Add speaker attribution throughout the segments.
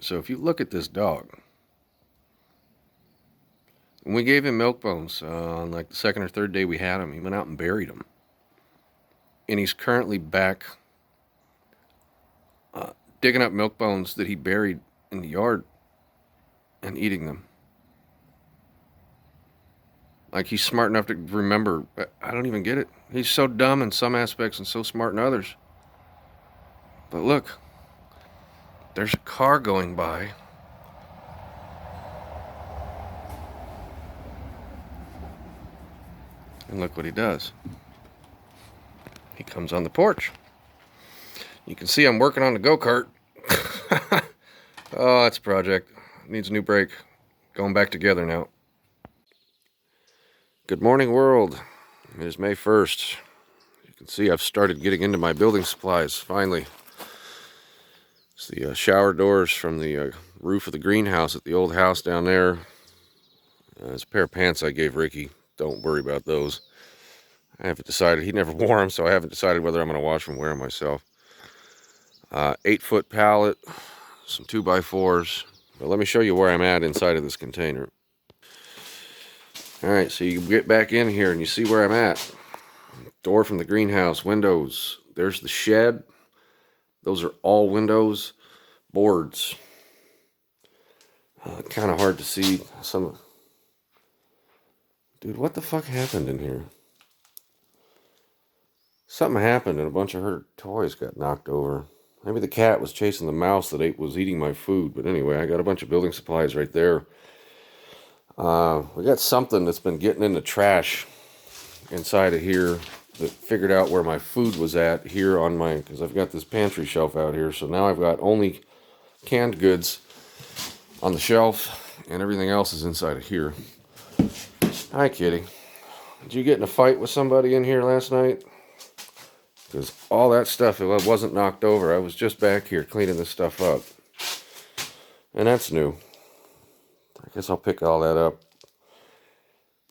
Speaker 1: Alright, so if you look at this dog, when we gave him milk bones on like the second or third day we had him, he went out and buried them. And he's currently back digging up milk bones that he buried in the yard and eating them. Like, he's smart enough to remember. I don't even get it. He's so dumb in some aspects and so smart in others. But look, there's a car going by. And look what he does. He comes on the porch. You can see I'm working on the go-kart. Oh, that's a project. Needs a new brake. Going back together now. Good morning, world. It is May 1st. You can see I've started getting into my building supplies, finally. It's the shower doors from the roof of the greenhouse at the old house down there. It's a pair of pants I gave Ricky. Don't worry about those. I haven't decided. He never wore them, so I haven't decided whether I'm going to wash them or wear them myself. 8-foot pallet, some 2x4s. But let me show you where I'm at inside of this container. Alright, so you get back in here and you see where I'm at. Door from the greenhouse, windows. There's the shed. Those are all windows. Boards. Kind of hard to see some. Dude, what the fuck happened in here? Something happened and a bunch of her toys got knocked over. Maybe the cat was chasing the mouse that was eating my food. But anyway, I got a bunch of building supplies right there. We got something that's been getting in the trash inside of here that figured out where my food was at here on my, because I've got this pantry shelf out here. So now I've got only canned goods on the shelf and everything else is inside of here. Hi, kitty. Did you get in a fight with somebody in here last night? Because all that stuff, it wasn't knocked over. I was just back here cleaning this stuff up. And that's new. I guess I'll pick all that up.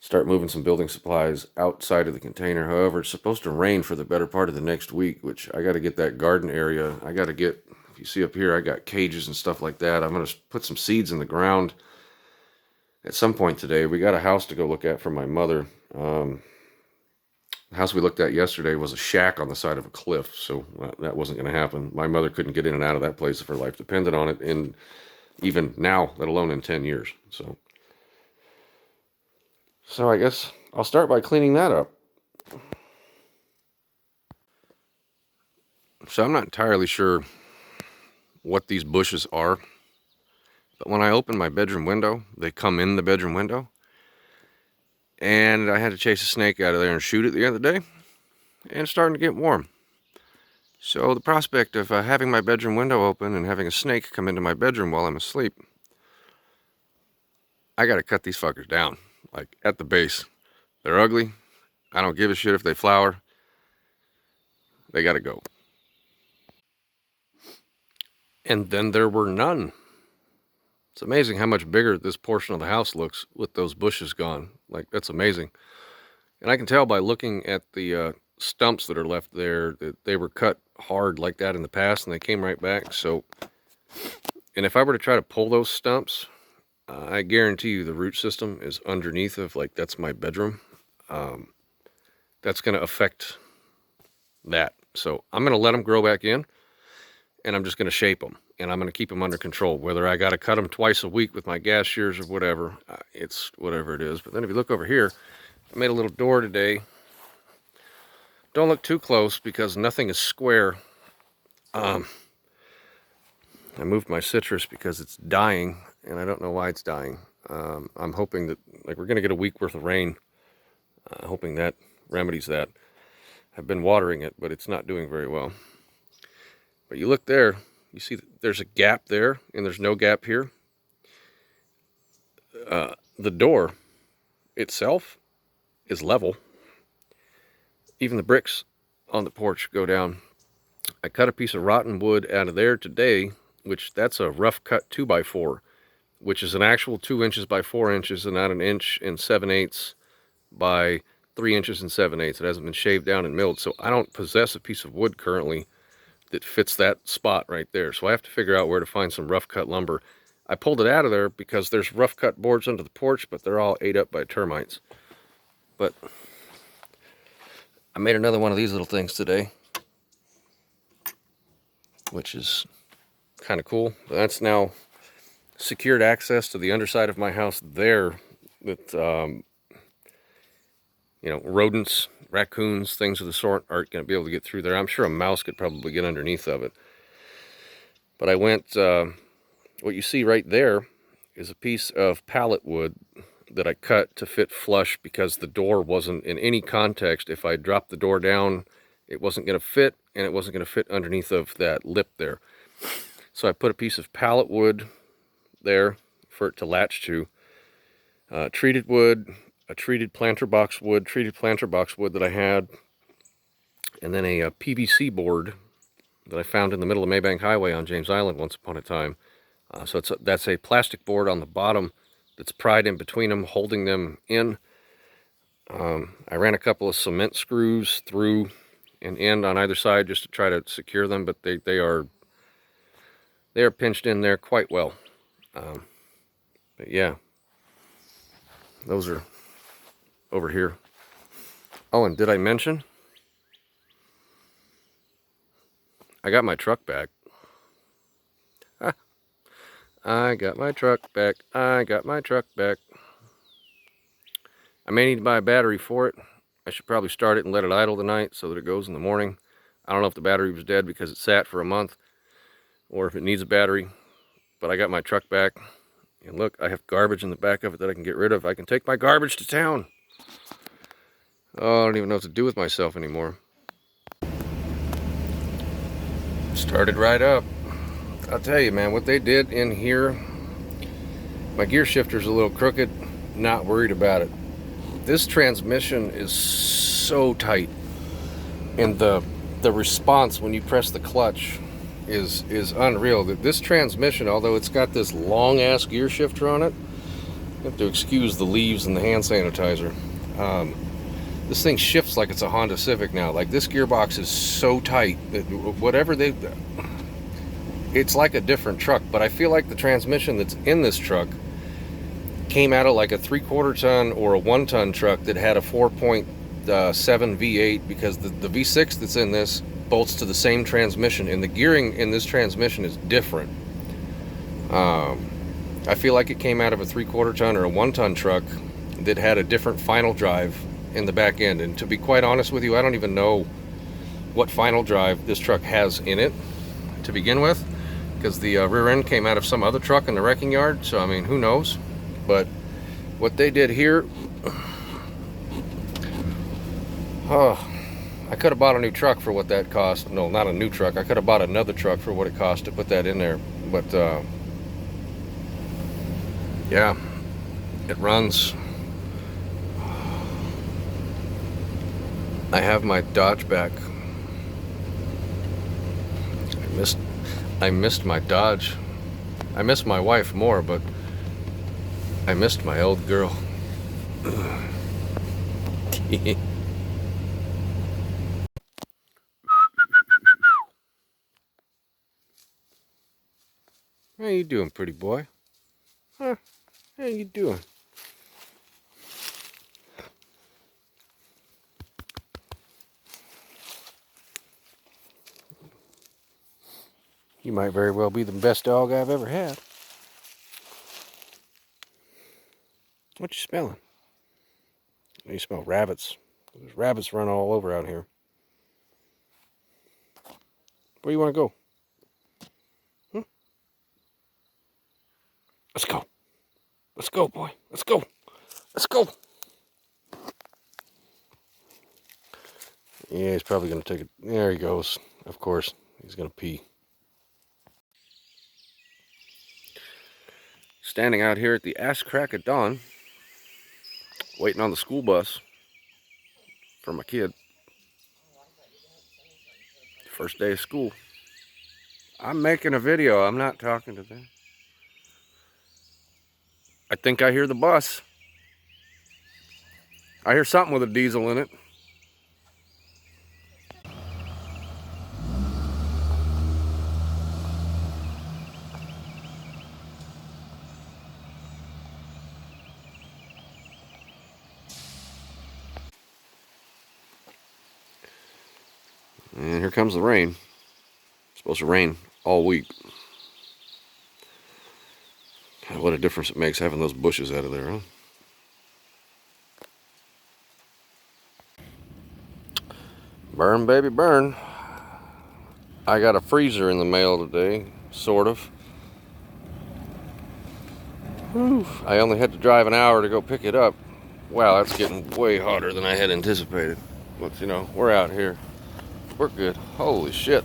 Speaker 1: Start moving some building supplies outside of the container. However, it's supposed to rain for the better part of the next week, which I got to get that garden area. I got to get, if you see up here, I got cages and stuff like that. I'm going to put some seeds in the ground at some point today. We got a house to go look at for my mother. The house we looked at yesterday was a shack on the side of a cliff, so that wasn't going to happen. My mother couldn't get in and out of that place if her life depended on it, and even now, let alone in 10 years. So I guess I'll start by cleaning that up. So I'm not entirely sure what these bushes are, but when I open my bedroom window, they come in the bedroom window. And I had to chase a snake out of there and shoot it the other day. And it's starting to get warm. So the prospect of having my bedroom window open and having a snake come into my bedroom while I'm asleep, I got to cut these fuckers down. Like, at the base. They're ugly. I don't give a shit if they flower. They got to go. And then there were none. It's amazing how much bigger this portion of the house looks with those bushes gone. Like, that's amazing. And I can tell by looking at the stumps that are left there that they were cut hard like that in the past and they came right back. So, and if I were to try to pull those stumps, I guarantee you the root system is underneath of, like, that's my bedroom. That's going to affect that. So I'm going to let them grow back in and I'm just going to shape them. And I'm going to keep them under control. Whether I got to cut them twice a week with my gas shears or whatever, it's whatever it is. But then if you look over here, I made a little door today. Don't look too close because nothing is square. I moved my citrus because it's dying, and I don't know why it's dying. I'm hoping that, like, we're going to get a week worth of rain. Hoping that remedies that. I've been watering it, but it's not doing very well. But you look there. You see there's a gap there, and there's no gap here. The door itself is level. Even the bricks on the porch go down. I cut a piece of rotten wood out of there today, which that's a rough cut 2x4, which is an actual 2 inches by 4 inches and not an inch and 7/8 by 3 inches and 7/8. It hasn't been shaved down and milled, so I don't possess a piece of wood currently that fits that spot right there. So I have to figure out where to find some rough cut lumber. I pulled it out of there because there's rough cut boards under the porch, but they're all ate up by termites. But I made another one of these little things today, which is kind of cool. That's now secured access to the underside of my house there that, you know, rodents, raccoons, things of the sort aren't going to be able to get through there. I'm sure a mouse could probably get underneath of it. But I went, what you see right there is a piece of pallet wood that I cut to fit flush because the door wasn't in any context. If I dropped the door down, it wasn't going to fit, and it wasn't going to fit underneath of that lip there. So I put a piece of pallet wood there for it to latch to. Treated wood, a treated planter box wood that I had, and then a PVC board that I found in the middle of Maybank Highway on James Island once upon a time. So that's a plastic board on the bottom that's pried in between them, holding them in. I ran a couple of cement screws through and in on either side just to try to secure them, but they are pinched in there quite well. But yeah, those are over here. Oh, and did I mention I got my truck back? I got my truck back. I got my truck back. I may need to buy a battery for it. I should probably start it and let it idle tonight so that it goes in the morning. I don't know if the battery was dead because it sat for a month or if it needs a battery, but I got my truck back. And look, I have garbage in the back of it that I can get rid of. I can take my garbage to town. Oh, I don't even know what to do with myself anymore. Started right up. I'll tell you, man, what they did in here, my gear shifter's a little crooked, not worried about it. This transmission is so tight, and the response when you press the clutch is unreal. This transmission, although it's got this long ass gear shifter on it, you have to excuse the leaves and the hand sanitizer. This thing shifts like it's a Honda Civic now. Like, this gearbox is so tight that whatever it's like a different truck. But I feel like the transmission that's in this truck came out of like a 3/4 ton or a 1 ton truck that had a 4.7 V8, because the V6 that's in this bolts to the same transmission, and the gearing in this transmission is different. I feel like it came out of a 3/4 ton or a 1 ton truck that had a different final drive in the back end. And to be quite honest with you, I don't even know what final drive this truck has in it to begin with, because the rear end came out of some other truck in the wrecking yard. So I mean, who knows? But what they did here, I could have bought a new truck for what that cost. No, not a new truck. I could have bought another truck for what it cost to put that in there. But yeah, it runs. I have my Dodge back. I missed my Dodge. I missed my wife more, but I missed my old girl. How you doing, pretty boy? Huh? How you doing? You might very well be the best dog I've ever had. What you smelling? You smell rabbits. There's rabbits running all over out here. Where you want to go? Let's go. Let's go, boy. Let's go. Let's go. Yeah, he's probably going to take it. There he goes. Of course, he's going to pee. Standing out here at the ass crack of dawn, waiting on the school bus for my kid. First day of school. I'm making a video. I'm not talking to them. I think I hear the bus. I hear something with a diesel in it. And here comes the rain. It's supposed to rain all week. God, what a difference it makes having those bushes out of there, huh? Burn, baby, burn. I got a freezer in the mail today, sort of. Whew. I only had to drive an hour to go pick it up. Wow, that's getting way hotter than I had anticipated. But, you know, we're out here. We're good. Holy shit.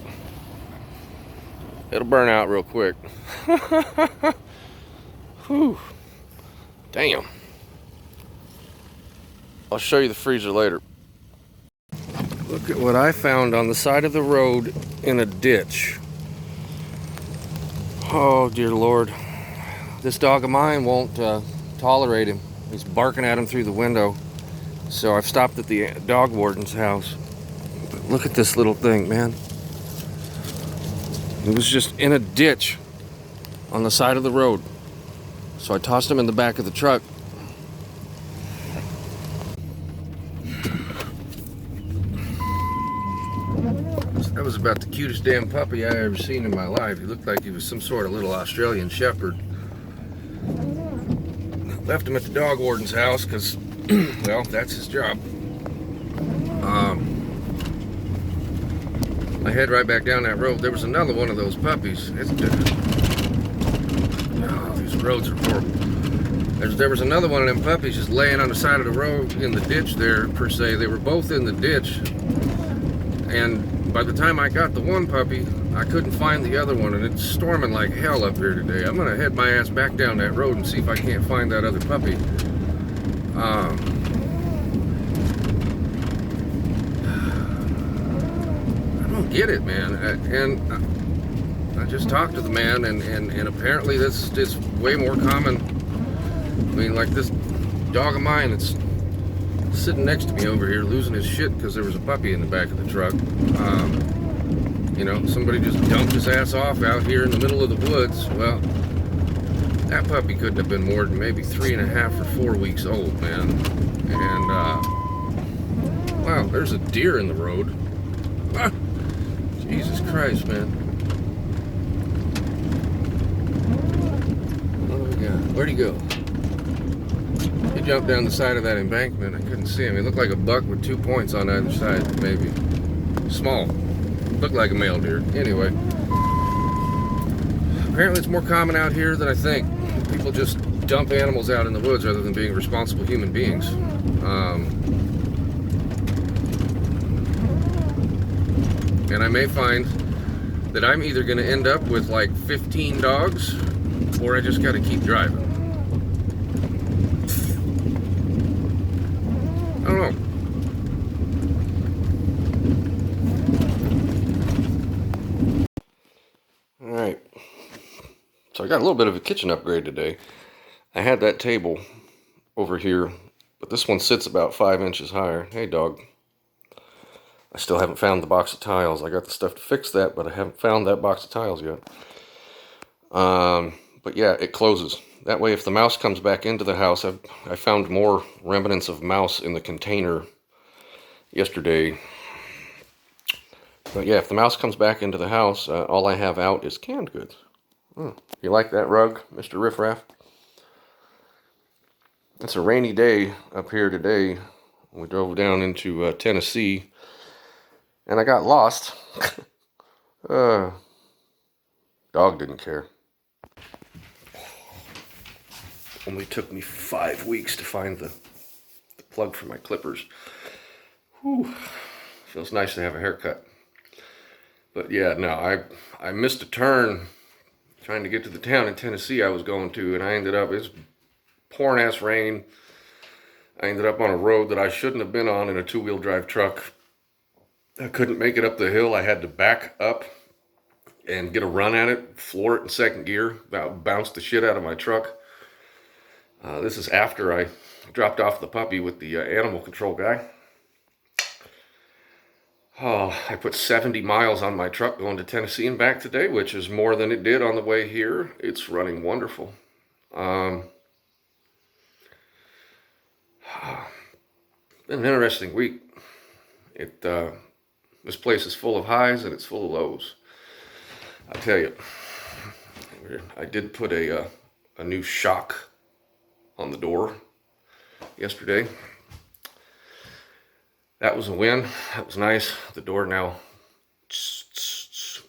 Speaker 1: It'll burn out real quick. Whew. Damn. I'll show you the freezer later. Look at what I found on the side of the road in a ditch. Oh, dear Lord. This dog of mine won't tolerate him. He's barking at him through the window. So I've stopped at the dog warden's house. But look at this little thing, man. It was just in a ditch on the side of the road. So I tossed him in the back of the truck. That was about the cutest damn puppy I ever seen in my life. He looked like he was some sort of little Australian shepherd. Left him at the dog warden's house because, well, that's his job. I head right back down that road. There was another one of those puppies. Oh, these roads are horrible. There was another one of them puppies just laying on the side of the road in the ditch there, per se. They were both in the ditch. And by the time I got the one puppy, I couldn't find the other one. And it's storming like hell up here today. I'm going to head my ass back down that road and see if I can't find that other puppy. I don't get it, man. And I just talked to the man, and apparently this is way more common. I mean, like this dog of mine that's sitting next to me over here losing his shit because there was a puppy in the back of the truck. You know, somebody just dumped his ass off out here in the middle of the woods. Well, that puppy couldn't have been more than maybe 3.5 or 4 weeks old, man. And, wow, there's a deer in the road. Ah, Jesus Christ, man. What do we got? Where'd he go? He jumped down the side of that embankment. I couldn't see him. He looked like a buck with 2 points on either side, maybe. Small. Looked like a male deer. Anyway. Apparently it's more common out here than I think. People just dump animals out in the woods rather than being responsible human beings. And I may find that I'm either going to end up with like 15 dogs, or I just got to keep driving. I don't know. Alright. So I got a little bit of a kitchen upgrade today. I had that table over here, but this one sits about 5 inches higher. Hey, dog. I still haven't found the box of tiles. I got the stuff to fix that, but I haven't found that box of tiles yet. But yeah, it closes. That way, if the mouse comes back into the house, I found more remnants of mouse in the container yesterday. But yeah, if the mouse comes back into the house, all I have out is canned goods. You like that rug, Mr. Riffraff? It's a rainy day up here today. We drove down into Tennessee, and I got lost. Dog didn't care. Only took me 5 weeks to find the plug for my clippers. Whew. Feels nice to have a haircut. But yeah, no, I missed a turn trying to get to the town in Tennessee I was going to, and I ended up, it's pouring ass rain. I ended up on a road that I shouldn't have been on in a 2-wheel drive truck. I couldn't make it up the hill. I had to back up and get a run at it, floor it in second gear, bounce the shit out of my truck. This is after I dropped off the puppy with the animal control guy. Oh, I put 70 miles on my truck going to Tennessee and back today, which is more than it did on the way here. It's running wonderful. Been an interesting week. This place is full of highs and it's full of lows. I tell you, I did put a new shock on the door yesterday. That was a win. That was nice. The door now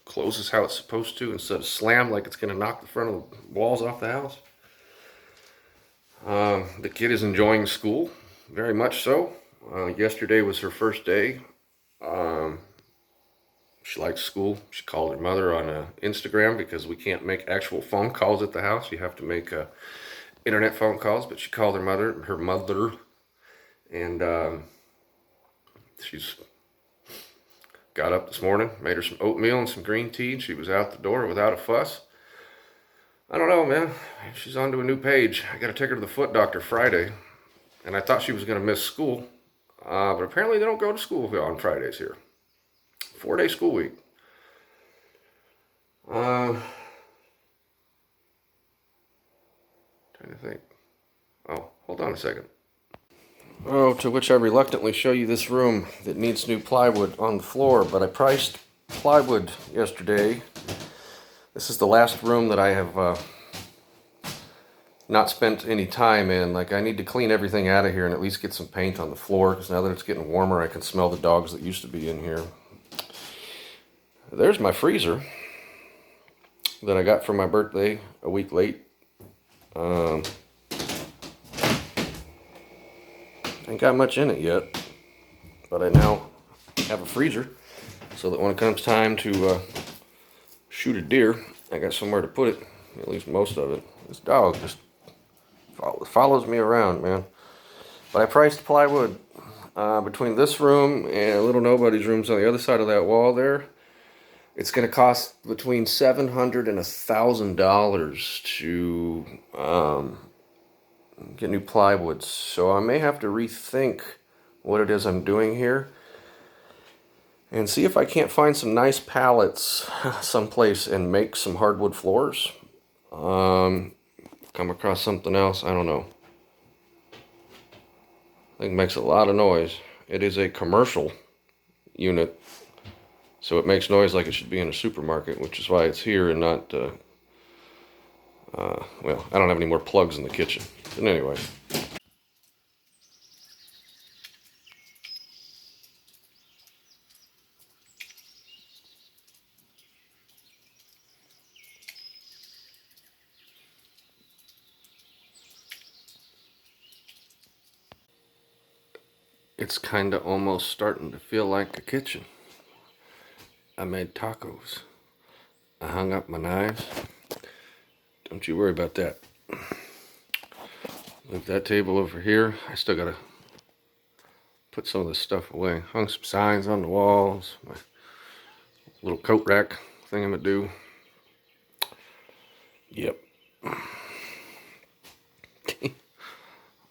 Speaker 1: closes how it's supposed to instead of slam like it's going to knock the front of the walls off the house. The kid is enjoying school, very much so. Yesterday was her first day. She likes school. She called her mother on Instagram because we can't make actual phone calls at the house. You have to make internet phone calls. But she called her mother, and she's got up this morning, made her some oatmeal and some green tea, and she was out the door without a fuss. I don't know, man. She's on to a new page. I got to take her to the foot doctor Friday, and I thought she was going to miss school, but apparently they don't go to school on Fridays here. 4-day school week. Trying to think. Oh, hold on a second. Oh, to which I reluctantly show you this room that needs new plywood on the floor, but I priced plywood yesterday. This is the last room that I have not spent any time in. Like, I need to clean everything out of here and at least get some paint on the floor, because now that it's getting warmer, I can smell the dogs that used to be in here. There's my freezer that I got for my birthday a week late. Ain't got much in it yet, but I now have a freezer so that when it comes time to shoot a deer, I got somewhere to put it, at least most of it. This dog just follows me around, man. But I priced plywood between this room and Little Nobody's rooms on the other side of that wall there. It's going to cost between $700 and $1,000 to get new plywood. So I may have to rethink what it is I'm doing here and see if I can't find some nice pallets someplace and make some hardwood floors. Come across something else, I don't know. I think it makes a lot of noise. It is a commercial unit, so it makes noise like it should be in a supermarket, which is why it's here and not, well, I don't have any more plugs in the kitchen. But anyway. It's kind of almost starting to feel like a kitchen. I made tacos. I hung up my knives. Don't you worry about that. Move that table over here. I still gotta put some of this stuff away. Hung some signs on the walls. My little coat rack thing I'm gonna do. Yep.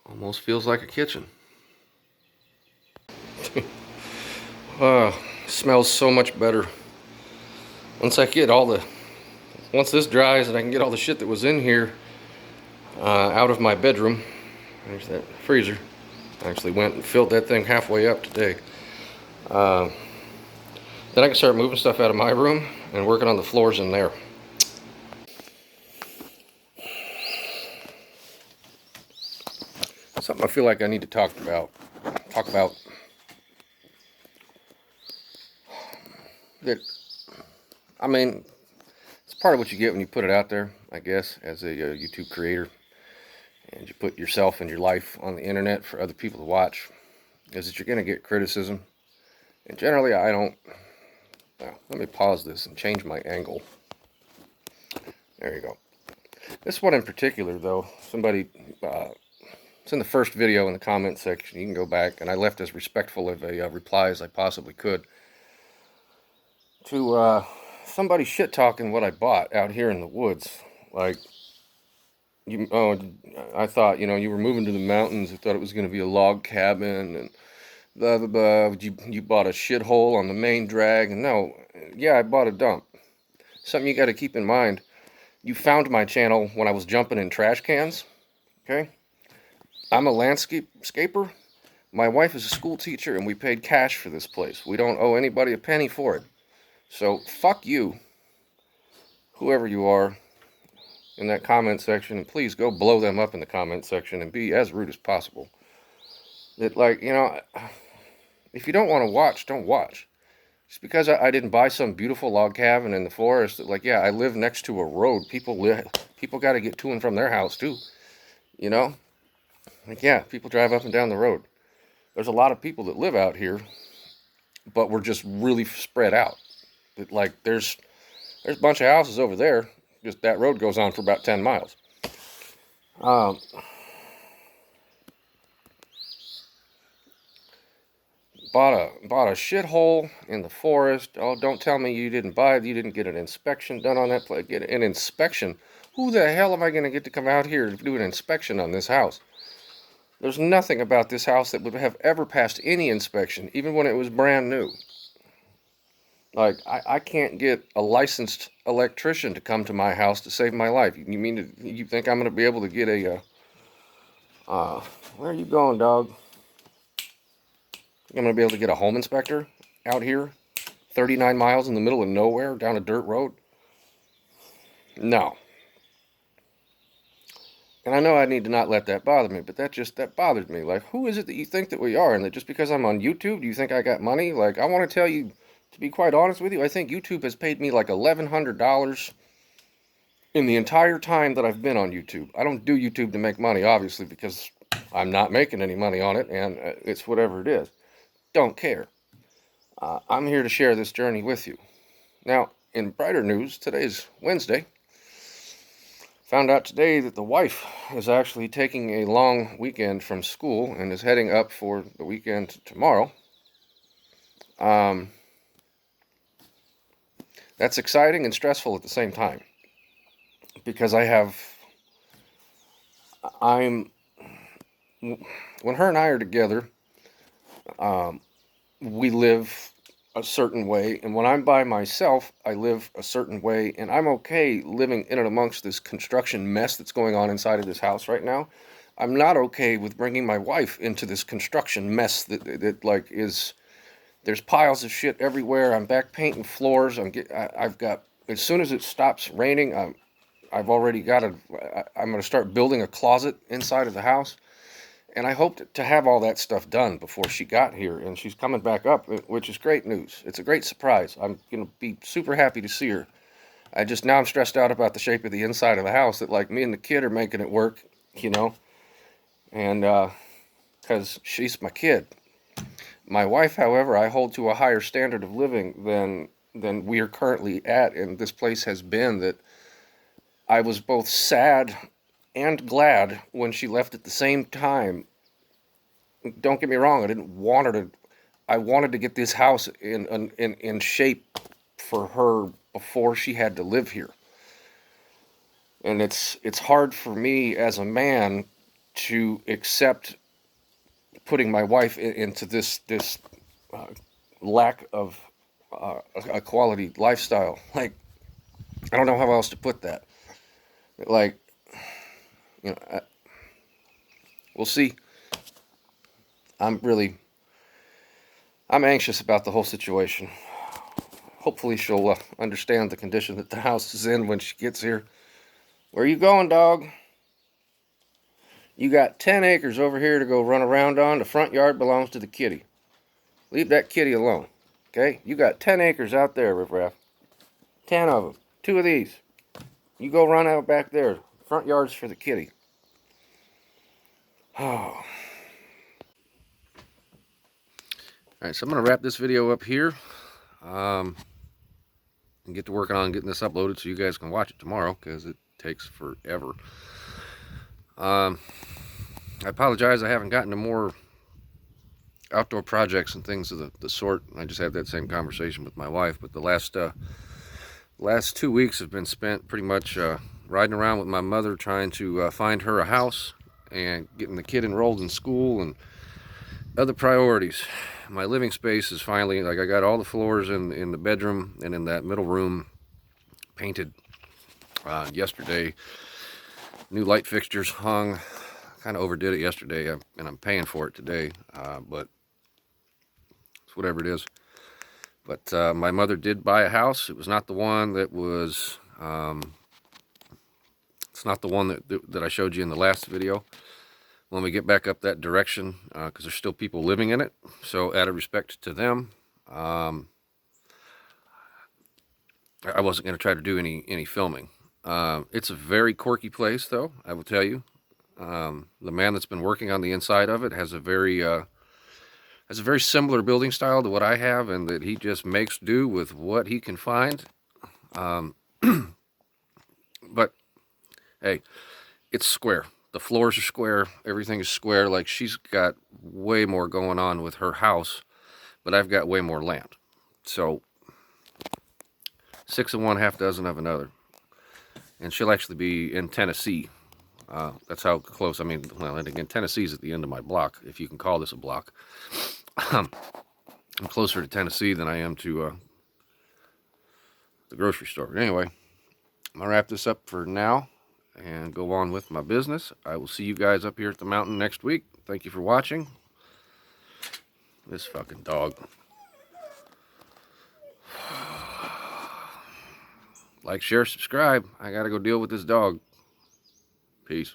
Speaker 1: Almost feels like a kitchen. Smells so much better. Once this dries and I can get all the shit that was in here out of my bedroom. There's that freezer. I actually went and filled that thing halfway up today. Then I can start moving stuff out of my room and working on the floors in there. Something I feel like I need to talk about that, I mean, it's part of what you get when you put it out there, I guess, as a YouTube creator, and you put yourself and your life on the internet for other people to watch, is that you're going to get criticism. And generally, I don't, well, let me pause this and change my angle. There you go. This one in particular, though, somebody, it's in the first video in the comment section. You can go back, and I left as respectful of a reply as I possibly could to somebody shit talking what I bought out here in the woods. Like, I thought, you were moving to the mountains. I thought it was going to be a log cabin, and blah blah blah. You bought a shithole on the main drag, and no, yeah, I bought a dump. Something you got to keep in mind. You found my channel when I was jumping in trash cans. Okay, I'm a landscaper, My wife is a school teacher, and we paid cash for this place. We don't owe anybody a penny for it. So fuck you, whoever you are, in that comment section, and please go blow them up in the comment section and be as rude as possible. That, like, you know, if you don't want to watch, don't watch. Just because I didn't buy some beautiful log cabin in the forest, that, like, yeah, I live next to a road. People got to get to and from their house too. You know, like, yeah, people drive up and down the road. There's a lot of people that live out here, but we're just really spread out. That, like, there's a bunch of houses over there. Just that road goes on for about 10 miles. Bought a shithole in the forest. Oh, don't tell me you didn't get an inspection done on that place. Get an inspection. Who the hell am I going to get to come out here to do an inspection on this house? There's nothing about this house that would have ever passed any inspection, even when it was brand new. Like, I can't get a licensed electrician to come to my house to save my life. You think I'm going to be able to get a, where are you going, dog? I'm going to be able to get a home inspector out here, 39 miles in the middle of nowhere, down a dirt road? No. And I know I need to not let that bother me, but that bothers me. Like, who is it that you think that we are? And that just because I'm on YouTube, do you think I got money? Like, I want to tell you, to be quite honest with you, I think YouTube has paid me like $1,100 in the entire time that I've been on YouTube. I don't do YouTube to make money, obviously, because I'm not making any money on it, and it's whatever it is. Don't care. I'm here to share this journey with you. Now, in brighter news, today's Wednesday. Found out today that the wife is actually taking a long weekend from school and is heading up for the weekend tomorrow. That's exciting and stressful at the same time, because when her and I are together, we live a certain way, and when I'm by myself, I live a certain way, and I'm okay living in and amongst this construction mess that's going on inside of this house right now. I'm not okay with bringing my wife into this construction mess that like is. There's piles of shit everywhere. I'm back painting floors. I've got, as soon as it stops raining, I'm going to start building a closet inside of the house. And I hoped to have all that stuff done before she got here. And she's coming back up, which is great news. It's a great surprise. I'm going to be super happy to see her. Now I'm stressed out about the shape of the inside of the house, that, like, me and the kid are making it work, you know. And, because she's my kid. My wife, however, I hold to a higher standard of living than we are currently at, and this place has been, that I was both sad and glad when she left at the same time. Don't get me wrong, I didn't want her to. I wanted to get this house in shape for her before she had to live here. And it's hard for me as a man to accept putting my wife into this lack of a quality lifestyle. Like, I don't know how else to put that. Like, you know, we'll see. I'm anxious about the whole situation. Hopefully she'll understand the condition that the house is in when she gets here. Where are you going, dog? You got 10 acres over here to go run around on. The front yard belongs to the kitty. Leave that kitty alone. Okay? You got 10 acres out there, Riff Raff. 10 of them. 2 of these. You go run out back there. Front yard's for the kitty. Oh. Alright, so I'm going to wrap this video up here. And get to working on getting this uploaded so you guys can watch it tomorrow, because it takes forever. I apologize, I haven't gotten to more outdoor projects and things of the sort. I just had that same conversation with my wife, but the last 2 weeks have been spent pretty much riding around with my mother, trying to find her a house and getting the kid enrolled in school and other priorities. My living space is finally, like, I got all the floors in the bedroom and in that middle room painted yesterday. New light fixtures hung, kind of overdid it yesterday, and I'm paying for it today, but it's whatever it is. But my mother did buy a house. It was not the one that was, it's not the one that I showed you in the last video. When we get back up that direction, because there's still people living in it, so out of respect to them, I wasn't going to try to do any filming. It's a very quirky place, though, I will tell you. The man that's been working on the inside of it has a very similar building style to what I have, and that he just makes do with what he can find. But hey, it's square. The floors are square. Everything is square. Like, she's got way more going on with her house, but I've got way more land. So 6 of one, half dozen of another. And she'll actually be in Tennessee. That's how close. I mean, well, and again, Tennessee's at the end of my block, if you can call this a block. I'm closer to Tennessee than I am to the grocery store. But anyway, I'm going to wrap this up for now and go on with my business. I will see you guys up here at the mountain next week. Thank you for watching. This fucking dog. Like, share, subscribe. I gotta go deal with this dog. Peace.